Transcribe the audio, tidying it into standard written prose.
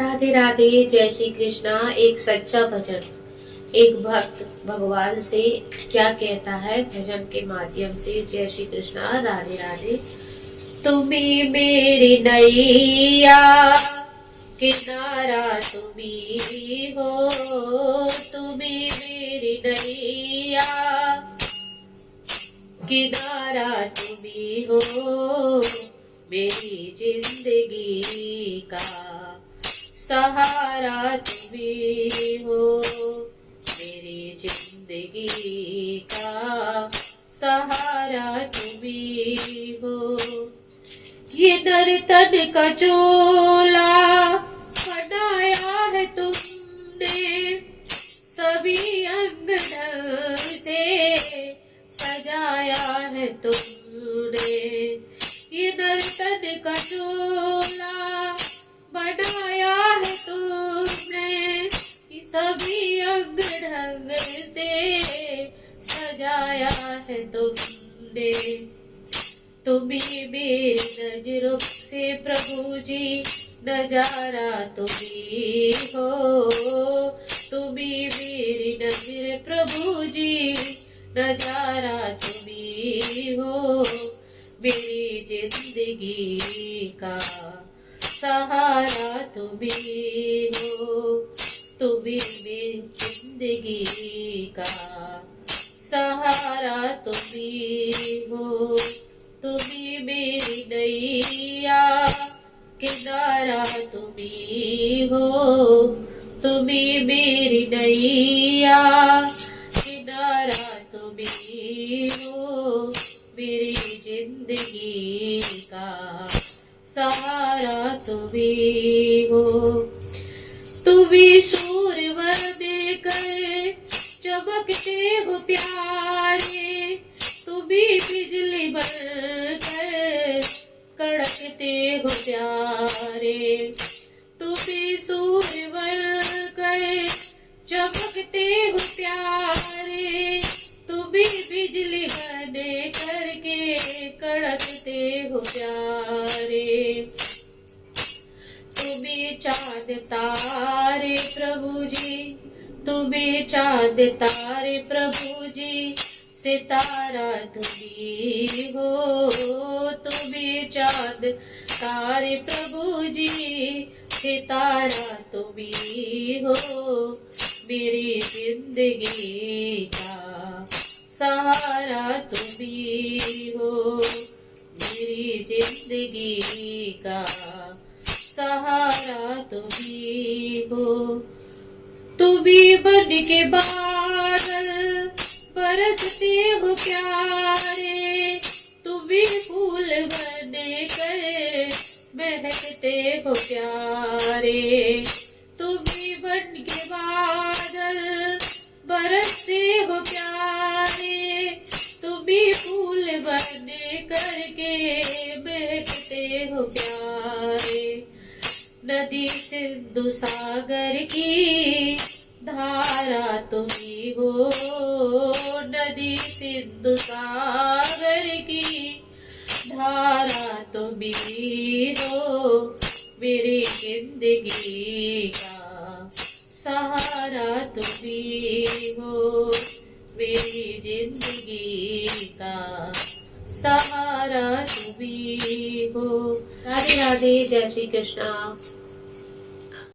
राधे राधे, जय श्री कृष्णा। एक सच्चा भजन। एक भक्त भगवान से क्या कहता है भजन के माध्यम से। जय श्री कृष्णा, राधे राधे। तुम्ही मेरी नैया, किनारा तुम्ही हो। तुम्ही मेरी नैया, किनारा तुम्ही हो। मेरी जिंदगी का सहारा तुम्ही हो। मेरी जिंदगी का सहारा तुम्ही हो। ये नर्तन का चोला बनाया है तुमने, सभी अंग ढंग से सजाया है तुमने। ये नर्तन का चोला बनाया है तुमने, सभी अंग ढंग से सजाया है तुमने। तुम्ही मेरी नजरों से प्रभु जी नजारा तुम्ही हो। तुम्ही मेरी नजर प्रभु जी नजारा तुम्ही हो। मेरी जिंदगी का सहारा तुम्ही हो। तुम्ही मेरी जिंदगी का सहारा तुम्ही हो। तुम्ही मेरी नैया, किनारा तुम्ही हो। तुम्ही मेरी नैया, किनारा तुम्ही हो। मेरी जिंदगी का सहारा तुम्ही हो। तुम्ही सूर्य बनकर चमकते हो प्यारे, तुम्ही बिजली बनकर कड़कते हो प्यारे। तुम्ही सूर्य बनकर चमकते हो प्यारे, तुम्ही बिजली बन करके कड़कते हो प्यारे। तुम्ही चांद तारे प्रभु जी, तुम्ही चांद तारे प्रभु जी, सितारा तुम्ही हो। तुम्ही चांद तारे प्रभु जी, सितारा तुम्ही हो। मेरी जिंदगी का सहारा तुम्ही हो। मेरी जिंदगी का सहारा तुम्ही हो। तुम्ही बन के बादल बरसते हो प्यारे, तुम्ही फूल बन कर महकते हो प्यारे। तुम्ही बन के बादल बरसते हो प्यारे, तुम्ही फूल बन करके महकते हो प्यारे। नदी सिंधु सागर की धारा तुम्ही हो। नदी सिंधु सागर की धारा तुम्ही हो। मेरी जिंदगी का सहारा तुम्ही हो। मेरी जिंदगी का सहारा तुम्ही हो। राधे राधे, जय श्री कृष्णा।